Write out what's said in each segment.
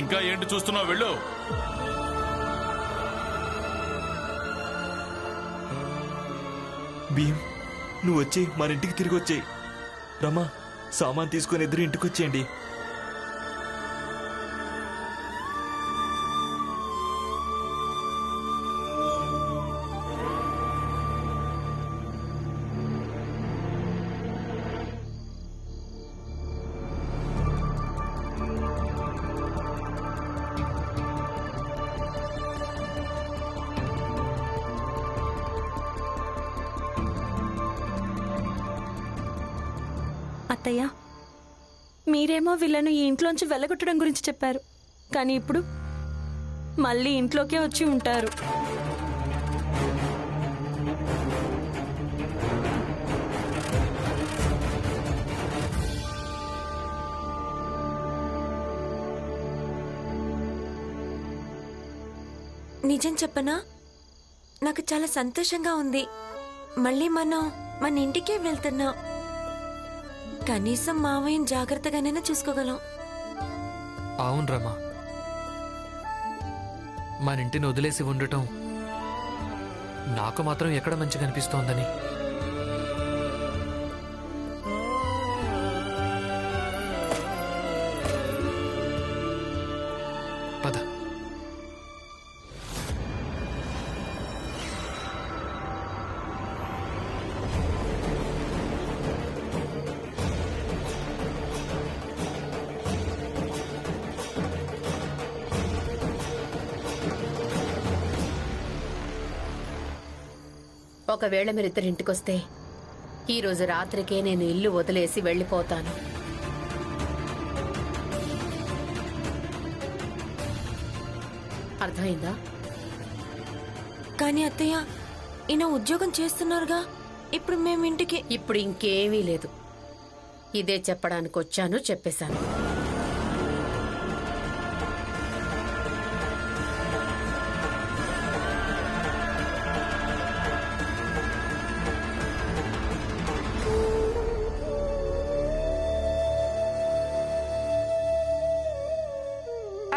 ఇంకా ఏంటి చూస్తున్నావు? వెళ్ళు. భీమ్, నువ్వు వచ్చి మన ఇంటికి తిరిగి వచ్చేయి. రమా, సామాన్ తీసుకుని ఇద్దరు ఇంటికి వచ్చేయండి. అత్తయ్య, మీరేమో వీళ్ళను ఈ ఇంట్లోంచి వెళ్ళగొట్టడం గురించి చెప్పారు, కానీ ఇప్పుడు మళ్ళీ ఇంట్లోకే వచ్చి ఉంటారు. నిజం చెప్పనా, నాకు చాలా సంతోషంగా ఉంది. మళ్ళీ మనం మన ఇంటికే వెళ్తున్నాం. కనీసం మావయ్యని జాగ్రత్తగానైనా చూసుకోగలం. అవును రమా, మన ఇంటిని వదిలేసి ఉండటం నాకు మాత్రం ఎక్కడ మంచిగా అనిపిస్తోందని. పద. ఒకవేళ మీరిద్దరు ఇంటికొస్తే ఈరోజు రాత్రికే నేను ఇల్లు వదిలేసి వెళ్ళిపోతాను. అర్థమైందా? కానీ అత్తయ్య, ఈయన ఉద్యోగం చేస్తున్నారుగా, ఇప్పుడు మేము ఇంటికి. ఇప్పుడు ఇంకేమీ లేదు. ఇదే చెప్పడానికి వచ్చాను, చెప్పేశాను.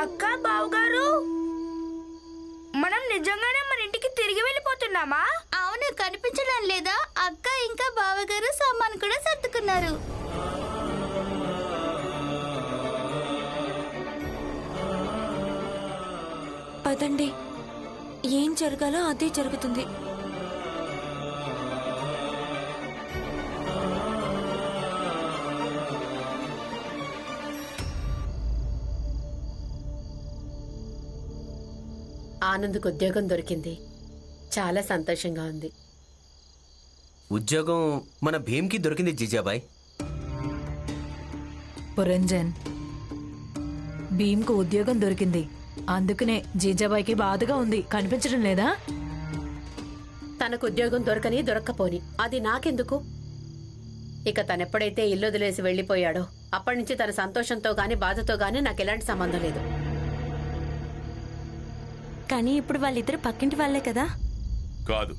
అక్క, బావగారు, మనం నిజంగానే మన ఇంటికి తిరిగి వెళ్ళిపోతున్నామా? అవును, కనిపించడం లేదా? అక్క ఇంకా బావగారు సామాను కూడా సర్దుకున్నారు. పదండి, ఏం జరగాలో అదే జరుగుతుంది. ఆనంద్కు ఉద్యోగం దొరికింది. చాలా సంతోషంగా ఉంది. ఉద్యోగం మన భీమ్కి దొరికింది జీజాబాయ్. పురంజన్, భీమ్కు ఉద్యోగం దొరికింది, అందుకనే జీజాబాయికి బాధగా ఉంది. కనిపించడం లేదా? తనకు ఉద్యోగం దొరకని దొరక్కపోని అది నాకెందుకు? ఇక తనెప్పుడైతే ఇల్లు వదిలేసి వెళ్లిపోయాడో అప్పటి నుంచి తన సంతోషంతో గాని బాధతో గాని నాకు ఎలాంటి సంబంధం లేదు. కానీ ఇప్పుడు వాళ్ళిద్దరు పక్కింటి వాళ్లే కదా? కాదు,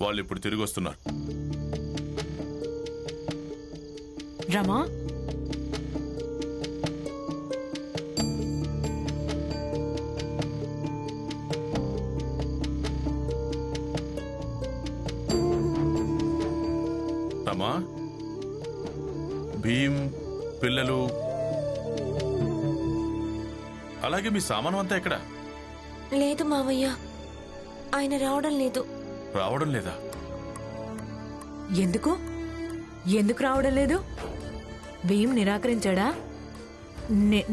వాళ్ళు ఇప్పుడు తిరిగి వస్తున్నారు. రమా, రమా, భీమ్, పిల్లలు, అలాగే మీ సామాను అంతా ఎక్కడ? లేదు మావయ్య, ఆయన రావడం లేదు. రావడం లేదా? ఎందుకు ఎందుకు రావడం లేదు? భీమ్ నిరాకరించాడా?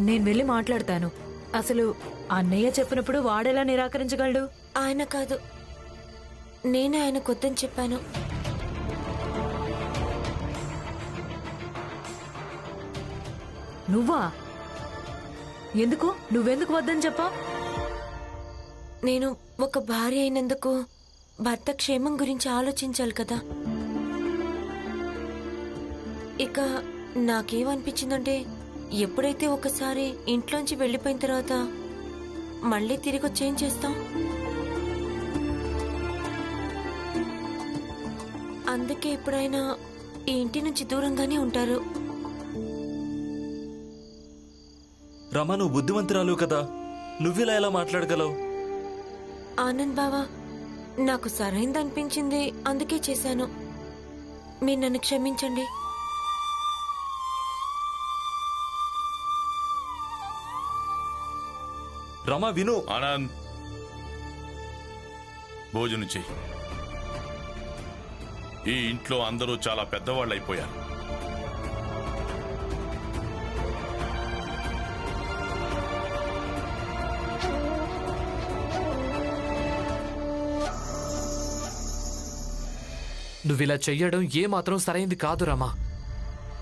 నేను వెళ్ళి మాట్లాడతాను. అసలు అన్నయ్య చెప్పినప్పుడు వాడెలా నిరాకరించగలడు? ఆయన కాదు, నేనే ఆయన కొద్దని చెప్పాను. నువ్వా? ఎందుకు? నువ్వెందుకు వద్దని చెప్పావు? నేను ఒక భార్య అయినందుకు భర్త క్షేమం గురించి ఆలోచించాలి కదా. ఇక నాకేమనిపించిందంటే, ఎప్పుడైతే ఒకసారి ఇంట్లోంచి వెళ్ళిపోయిన తర్వాత మళ్ళీ తిరిగి వచ్చి ఏం చేస్తాం? అందుకే ఎప్పుడైనా ఈ ఇంటి నుంచి దూరంగానే ఉంటారు. రమా నువ్వు బుద్ధిమంతురాలు కదా, నువ్విలా ఎలా మాట్లాడగలవు? ఆనంద్ బావా, నాకు సరైంది అనిపించింది, అందుకే చేశాను. మీరు నన్ను క్షమించండి. రమా విను. ఆనంద్, భోజనం చెయ్యి. ఈ ఇంట్లో అందరూ చాలా పెద్దవాళ్ళు అయిపోయారు. నువ్విలా చెయ్యడం ఏమాత్రం సరైంది కాదు రమా.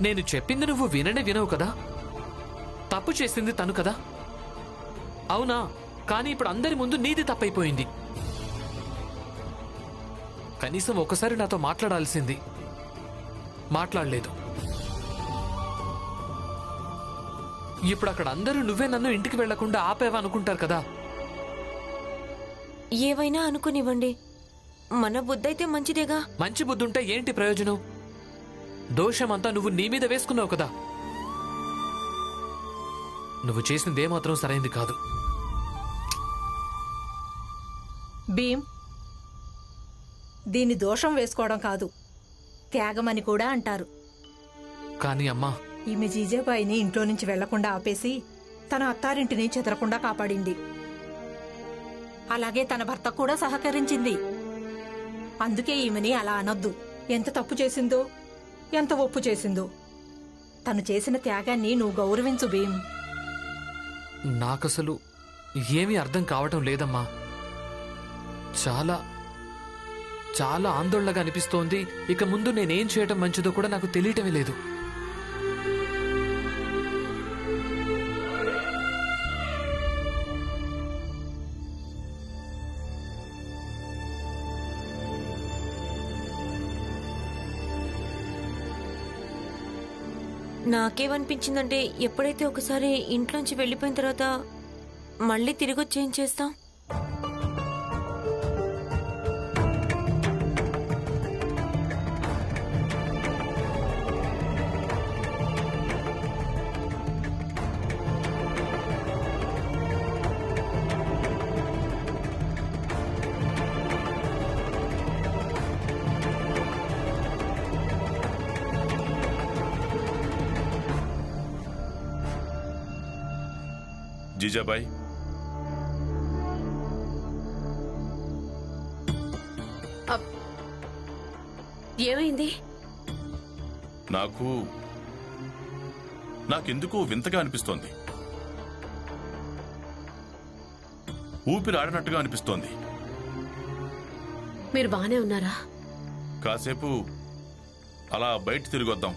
నేను చెప్పింది నువ్వు వినవు కదా. తప్పు చేసింది తను కదా, అవునా? కానీ ఇప్పుడు అందరి ముందు నీది తప్పైపోయింది. కనీసం ఒకసారి నాతో మాట్లాడాల్సింది, మాట్లాడలేదు. ఇప్పుడు అక్కడ అందరూ నువ్వే నన్ను ఇంటికి వెళ్లకుండా ఆపేవా అనుకుంటారు కదా. ఏవైనా అనుకునివ్వండి, మన బుద్ధైతే మంచిదేగా. మంచి బుద్ధుంటే ఏంటి ప్రయోజనం? దోషమంతా నువ్వు నీ మీద వేసుకున్నావు కదా. నువ్వు చేసిందేమాత్రం సరైంది కాదు. భీమ్, దీన్ని దోషం వేసుకోవడం కాదు, త్యాగమని కూడా అంటారు. కానీ అమ్మా, ఈమె జీజాబాయిని ఇంట్లో నుంచి వెళ్లకుండా ఆపేసి తన అత్తారింటిని చెదరకుండా కాపాడింది. అలాగే తన భర్త కూడా సహకరించింది. అందుకే ఈమెని అలా అనొద్దు. ఎంత తప్పు చేసిందో, ఎంత ఒప్పు చేసిందో, తను చేసిన త్యాగాన్ని నువ్వు గౌరవించు భీమ్. నాకసలు ఏమీ అర్థం కావటం లేదమ్మా. చాలా చాలా ఆందోళనగా అనిపిస్తోంది. ఇక ముందు నేనేం చేయటం మంచిదో కూడా నాకు తెలియటమే లేదు. నాకేమనిపించిందంటే, ఎప్పుడైతే ఒకసారి ఇంట్లోంచి వెళ్ళిపోయిన తర్వాత మళ్ళీ తిరిగి వచ్చి ఏం చేస్తాం? జీజాబాయ్, ఏమైంది? నాకెందుకో వింతగా అనిపిస్తోంది. ఊపిరి ఆడినట్టుగా అనిపిస్తోంది. మీరు బానే ఉన్నారా? కాసేపు అలా బయట తిరిగొద్దాం,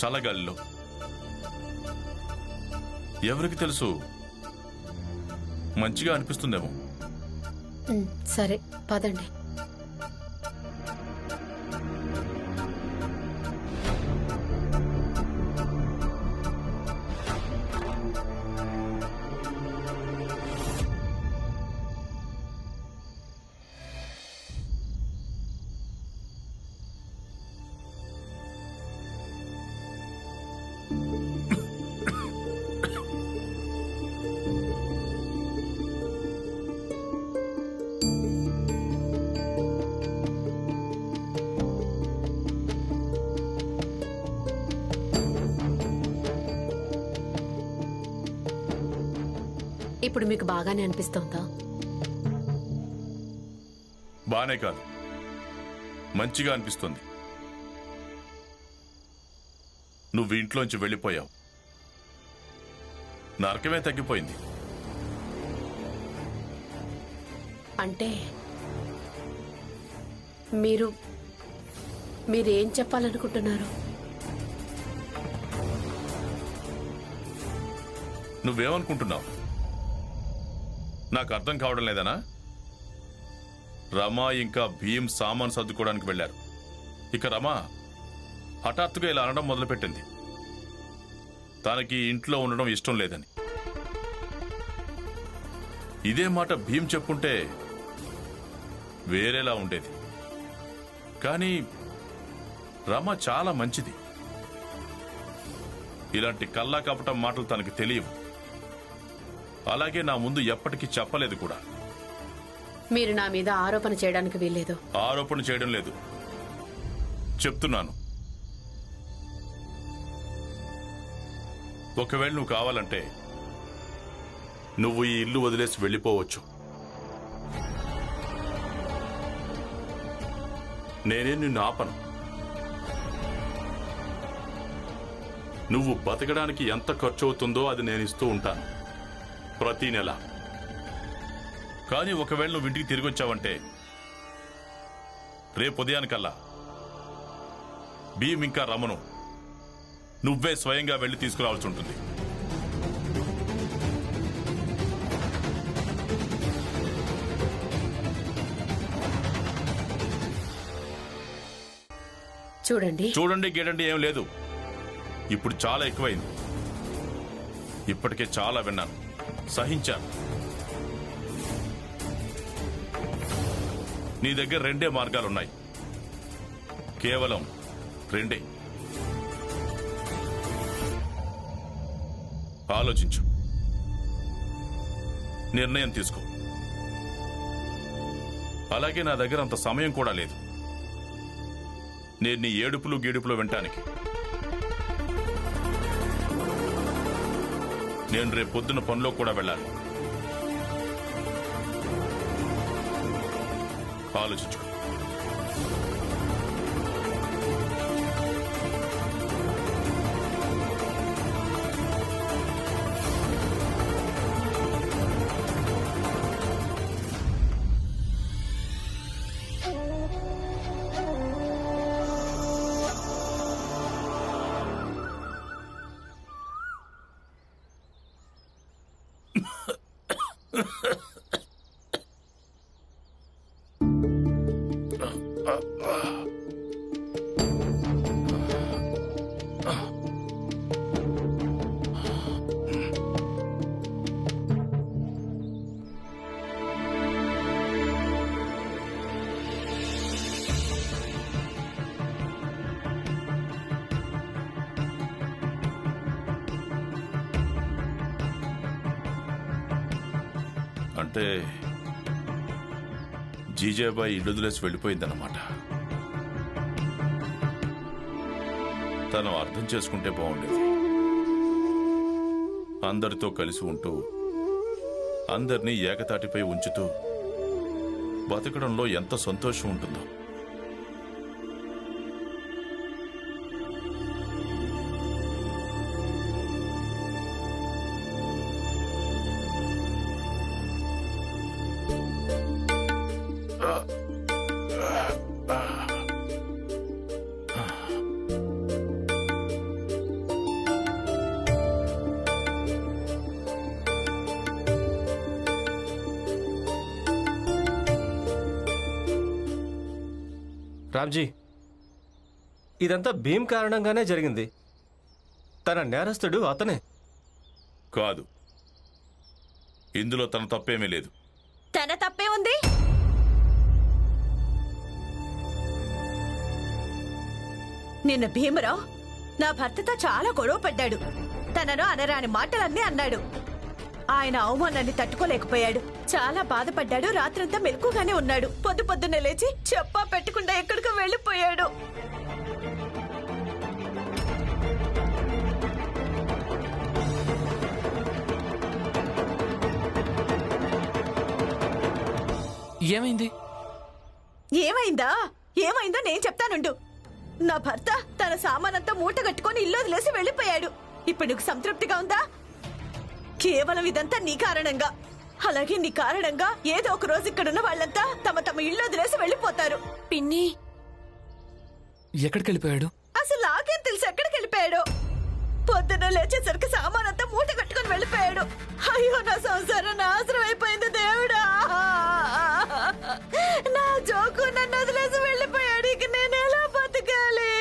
చల్లగాలిలో. ఎవరికి తెలుసు, మంచిగా అనిపిస్తుందేమో. సరే, పదండి. ఇప్పుడు మీకు బాగానే అనిపిస్తోందా? బానే కాదు, మంచిగా అనిపిస్తుంది. నువ్వు ఇంట్లోంచి వెళ్ళిపోయావు, నరకమే తగ్గిపోయింది. అంటే మీరేం చెప్పాలనుకుంటున్నారు? నువ్వేమనుకుంటున్నావు? నాకు అర్థం కావడం లేదనా? రమా ఇంకా భీమ్ సామాన్ సర్దుకోవడానికి వెళ్లారు. ఇక రమా హఠాత్తుగా ఇలా అనడం మొదలుపెట్టింది, తనకి ఇంట్లో ఉండడం ఇష్టం లేదని. ఇదే మాట భీమ్ చెప్పుంటే వేరేలా ఉండేది. కానీ రమ చాలా మంచిది. ఇలాంటి కల్లా కపటం మాటలు తనకి తెలియవు. అలాగే నా ముందు ఎప్పటికీ చెప్పలేదు కూడా. మీరు నా మీద ఆరోపణ చేయడానికి వీల్లేదు. ఆరోపణ చేయడం లేదు, చెప్తున్నాను. ఒకవేళ నువ్వు కావాలంటే నువ్వు ఈ ఇల్లు వదిలేసి వెళ్ళిపోవచ్చు. నేనే నిన్ను ఆపను. నువ్వు బతకడానికి ఎంత ఖర్చు అవుతుందో అది నేను ఇస్తూ ఉంటాను ప్రతి నెల. కానీ ఒకవేళ నువ్వు ఇంటికి తిరిగి వచ్చావంటే రేపు ఉదయానికల్లా భీమ్ ఇంకా రమను నువ్వే స్వయంగా వెళ్ళి తీసుకురావాల్సి ఉంటుంది. చూడండి గేడండి ఏం లేదు. ఇప్పుడు చాలా ఎక్కువైంది. ఇప్పటికే చాలా విన్నాను, సహించాను. నీ దగ్గర 2 మార్గాలున్నాయి, కేవలం 2. ఆలోచించు, నిర్ణయం తీసుకో. అలాగే నా దగ్గర అంత సమయం కూడా లేదు నేను నీ ఏడుపులు గీడుపులు వినటానికి. నేను రేపు పొద్దున పనిలో కూడా వెళ్ళాలి. ఆలోచించు. అంటే జీజాబాయి ఇల్లు వదిలేసి వెళ్ళిపోయిందన్నమాట. తను అర్థం చేసుకుంటే బాగుండేది. అందరితో కలిసి ఉంటూ అందరినీ ఏకతాటిపై ఉంచుతూ బతకడంలో ఎంత సంతోషం ఉంటుందో. రామ్జీ, ఇదంతా భీమ్ కారణంగానే జరిగింది. తన నేరస్తుడు అతనే. కాదు, ఇందులో తన తప్పేమీ లేదు. తన తప్పే ఉంది. నిన్న భీమరావు నా భర్తతో చాలా గొడవ పడ్డాడు. తనను అనరాని మాటలన్నీ అన్నాడు. ఆయన అవమానాన్ని తట్టుకోలేకపోయాడు. చాలా బాధపడ్డాడు. రాత్రంతా మెలకుగానే ఉన్నాడు. పొద్దున్నే లేచి చెప్పా పెట్టకుండా ఎక్కడికో వెళ్ళిపోయాడు. ఏమైంది? ఏమైందో నేను చెప్తానుండు. నా భర్త తన సామానంతా మూట కట్టుకొని ఇల్లు వదిలేసి వెళ్ళిపోయాడు. ఇప్పుడు నీకు సంతృప్తిగా ఉందా? కేవలం ఇదంతా నీ కారణంగా. అలాగే నీ కారణంగా ఏదో ఒక రోజు ఇక్కడున్న వాళ్ళంతా తమ ఇల్లు వదిలేసి వెళ్ళిపోతారు. పిన్ని ఎక్కడికి వెళ్ళిపోయాడు? అసలు నాకేం తెలుసు ఎక్కడికి వెళ్ళిపోయాడు. పొద్దున్న లేచేసరికి సామానంతా మూట కట్టుకొని వెళ్ళిపోయాడు. అయ్యో, నా సంసారం నాశనం అయిపోయింది దేవుడా. నా జోకు నన్ను వదిలేసి వెళ్ళిపోయాడు. ఇక నేను ఎలా బతకాలి?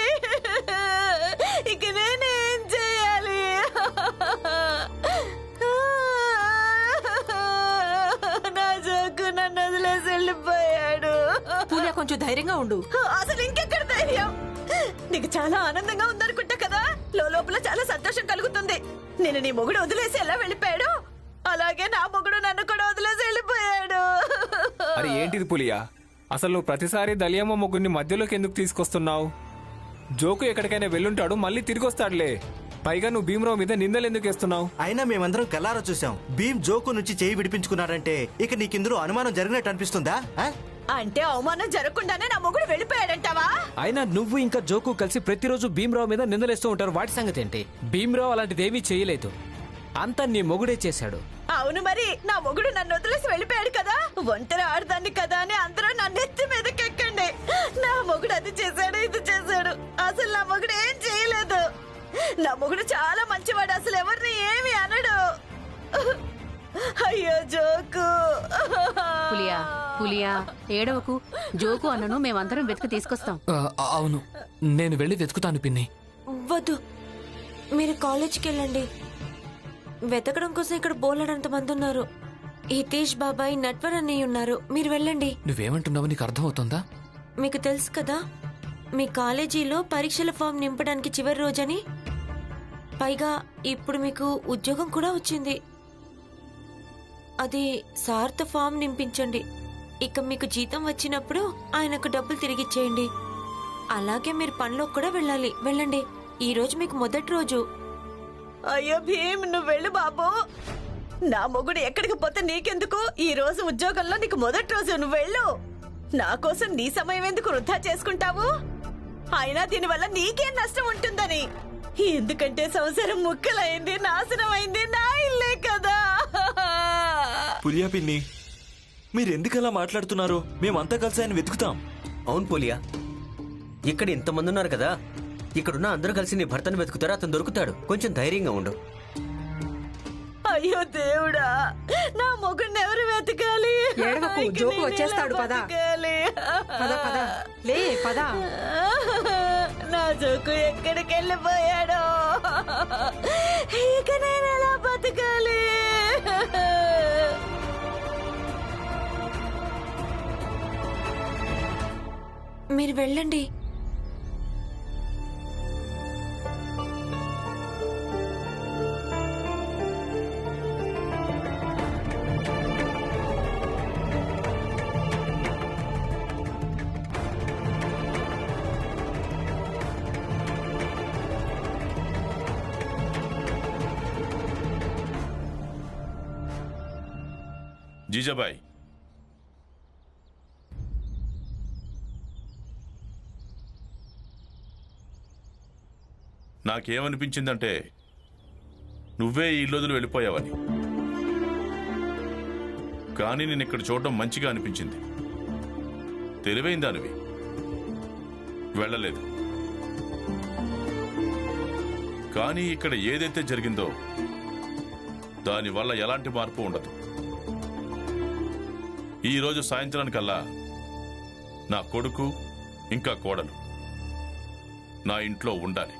ఇక నేనేం చేయాలి? నా జోకు నన్ను వదిలేసి వెళ్ళిపోయాడు. పూజ, కొంచెం ధైర్యంగా ఉండు. అసలు ఇంకెక్కడ ధైర్యం? నీకు చాలా ఆనందంగా ఉందనుకుంటా కదా. లోపల చాలా సంతోషం కలుగుతుంది. నేను నీ మొగుడు వదిలేసి ఎలా వెళ్ళిపోయాడు, అలాగే నా మొగుడు నన్ను కూడా వదిలేసి వెళ్ళిపోయాడు. అరే ఏంటిది పులియా, అసలు నువ్వు ప్రతిసారి దలియమ్మ ముగ్గురిని మధ్యలోకి ఎందుకు తీసుకొస్తున్నావు? జోకు ఎక్కడికైనా వెళ్ళుంటాడు, మళ్ళీ తిరిగి వస్తాడులే. పైగా నువ్వు భీమరావు మీద నిందలు ఎందుకు వేస్తున్నావు? అయినా మేమందరం కల్లారా చూసాం. భీమ్ జోకు నుంచి చేయి విడిపించుకున్నాడంటే ఇక నీకిందులో అనుమానం జరిగినట్టు అనిపిస్తుందా? అంటే అవమానం జరగకుండానే నా మొగుడు వెళ్ళిపోయాడంటావా? అయినా నువ్వు ఇంకా జోకు కలిసి ప్రతిరోజు భీమరావు మీద నిందలేస్తూ ఉంటారు. వాటి సంగతి ఏంటి? భీమరావు అలాంటిదేమీ చేయలేదు, అంతా నీ మొగుడే చేశాడు. అవును మరి, నా మొగుడు నన్ను వదిలేసి వెళ్ళిపోయాడు కదా, ఒంటరి ఆడదాన్ని కదా అని అందరూ నా నెత్తి మీదకెక్కండి. నా మొగుడు అది చేశాడు, ఇది చేశాడు. అసలు నా మొగుడు ఏం చేయలేదు. నా మొగుడు చాలా మంచివాడు, అసలు ఎవరిని ఏమి అనడు. అయ్యో జోకు. పులియా పులియా ఏడవకు. జోకు అన్నను మేమందరం వెతికి తీసుకొస్తాం. అవును, నేను వెళ్ళి వెతుకుతాను పిన్ని. వద్దు, మీరు కాలేజ్కి వెళ్ళండి. వెతకడం కోసం ఇక్కడ బోలెడంత మంది ఉన్నారు. హితేష్ బాబాయ్, నట్వర్ అన్నయ్య ఉన్నారు. మీరు వెళ్ళండి. నువ్వేమంటున్నావు, నీకు అర్థమవుతుందా? మీకు తెలుసు కదా, మీ కాలేజీలో పరీక్షల ఫామ్ నింపడానికి చివరి రోజని. పైగా ఇప్పుడు మీకు ఉద్యోగం కూడా వచ్చింది. అది సార్తో ఫామ్ నింపించండి. ఇక మీకు జీతం వచ్చినప్పుడు ఆయనకు డబ్బులు తిరిగిచ్చేయండి. అలాగే మీరు పనిలోకి కూడా వెళ్ళాలి. వెళ్ళండి, ఈ రోజు మీకు మొదటి రోజు. అయ్యో భీమ్, నువ్వు వెళ్ళు బాబు. నా మొగుడు ఎక్కడికి పోతే నీకెందుకు? ఈ రోజు ఉద్యోగంలో నీకు మొదటి రోజు, నువ్వు వెళ్ళు. నా కోసం నీ సమయం ఎందుకు వృధా చేసుకుంటావు? అయినా దీనివల్ల నీకేం నష్టం ఉంటుందని. ఎందుకంటే సంసారం ముక్కలైంది, నాశనం అయింది, నా ఇల్లే కదా. పులియా పిన్ని, మీరెందుకలా మాట్లాడుతున్నారు? మేమంతా కలిసి ఆయన వెతుకుతాం. అవును పులియా, ఇక్కడ ఇంతమంది ఉన్నారు కదా, ఇక్కడున్న అందరూ కలిసి నీ భర్తను వెతుకుతారు, అతను దొరుకుతాడు. కొంచెం ధైర్యంగా ఉండు. అయ్యో దేవుడా, నా మొగుడిని ఎవరు వెతకాలి? ఏడవకు, జోకు వచ్చేస్తాడు. పద పద పద, లే పద. నా జోకు ఎక్కడికి వెళ్ళిపోయాడో, ఇక నేను ఎలా బతకాలి? మీరు వెళ్ళండి. జీజాబాయ్, నాకేమనిపించిందంటే నువ్వే ఈ ఇల్లు వెళ్ళిపోయావని. కానీ నేను ఇక్కడ చూడడం మంచిగా అనిపించింది. తెలివైందానివి, వెళ్ళలేదు. కానీ ఇక్కడ ఏదైతే జరిగిందో దానివల్ల ఎలాంటి మార్పు ఉండదు. ఈరోజు సాయంత్రానికల్లా నా కొడుకు ఇంకా కోడలు నా ఇంట్లో ఉండాలి.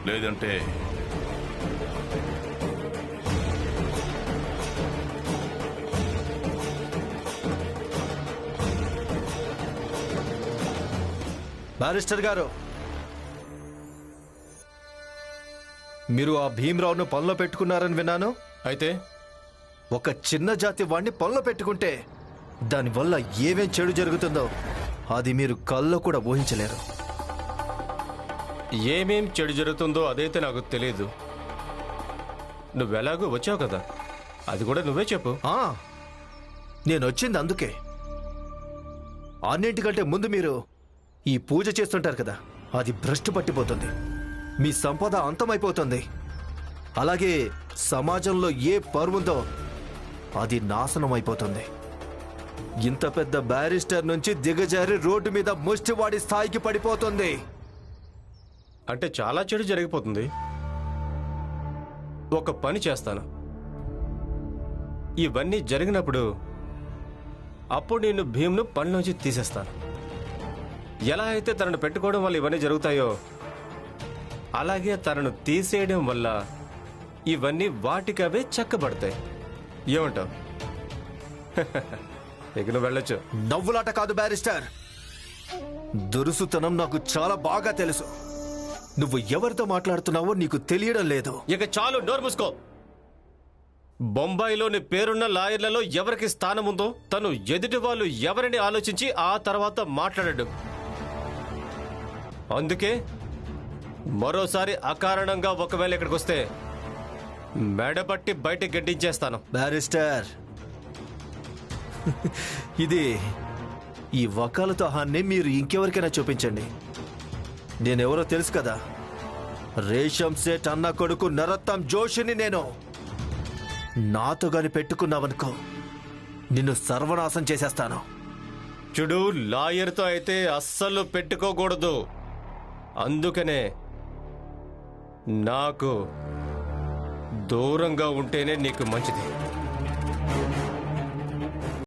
లేదంటే బారిస్టర్ గారు, మీరు ఆ భీమరావును పనిలో పెట్టుకున్నారని విన్నాను. అయితే ఒక చిన్న జాతి వాణ్ణి పనిలో పెట్టుకుంటే దానివల్ల ఏమేం చెడు జరుగుతుందో అది మీరు కల్లో కూడా ఊహించలేరు. ఏమేం చెడు జరుగుతుందో అదైతే నాకు తెలియదు. నువ్వెలాగూ వచ్చావు కదా, అది కూడా నువ్వే చెప్పు. నేను వచ్చింది అందుకే. అన్నింటికంటే ముందు మీరు ఈ పూజ చేస్తుంటారు కదా, అది భ్రష్టు పట్టిపోతుంది. మీ సంపద అంతమైపోతుంది. అలాగే సమాజంలో ఏ పరువుందో అది నాశనం అయిపోతుంది. ఇంత పెద్ద బ్యారిస్టర్ నుంచి దిగజారి రోడ్డు మీద ముష్టివాడి స్థాయికి పడిపోతుంది. అంటే చాలా చెడు జరిగిపోతుంది. ఒక పని చేస్తాను, ఇవన్నీ జరిగినప్పుడు అప్పుడు నేను భీమ్ను పనిలోంచి తీసేస్తాను. ఎలా అయితే తనను పెట్టుకోవడం వల్ల ఇవన్నీ జరుగుతాయో అలాగే తనను తీసేయడం వల్ల ఇవన్నీ వాటికవే చక్కబడతాయి. ఏమంటావు? ఇక నువ్వు వెళ్ళొచ్చు. నవ్వులాట కాదు బ్యారిస్టర్, దురుసుతనం నాకు చాలా బాగా తెలుసు. నువ్వు ఎవరితో మాట్లాడుతున్నావో నీకు తెలియడం లేదు. ఇక చాలు, నోరు మూసుకో. బొంబాయిలోని పేరున్న లాయర్లలో ఎవరికి స్థానం ఉందో తను ఎదుటి వాళ్ళు ఎవరిని ఆలోచించి ఆ తర్వాత మాట్లాడాడు. అందుకే మరోసారి అకారణంగా ఒకవేళ ఇక్కడికి వస్తే మెడపట్టి బయట గడ్డించేస్తాను. బ్యారిస్టర్, ఈ వకాలతోహాన్ని మీరు ఇంకెవరికైనా చూపించండి. నేనెవరో తెలుసు కదా, రేషం సేట్ అన్న కొడుకు నరోత్తమ్ జోషిని నేను. నాతో గాని పెట్టుకున్నావనుకో నిన్ను సర్వనాశం చేసేస్తాను. చూడు, లాయర్తో అయితే అస్సలు పెట్టుకోకూడదు. అందుకనే నాకు దూరంగా ఉంటేనే నీకు మంచిది.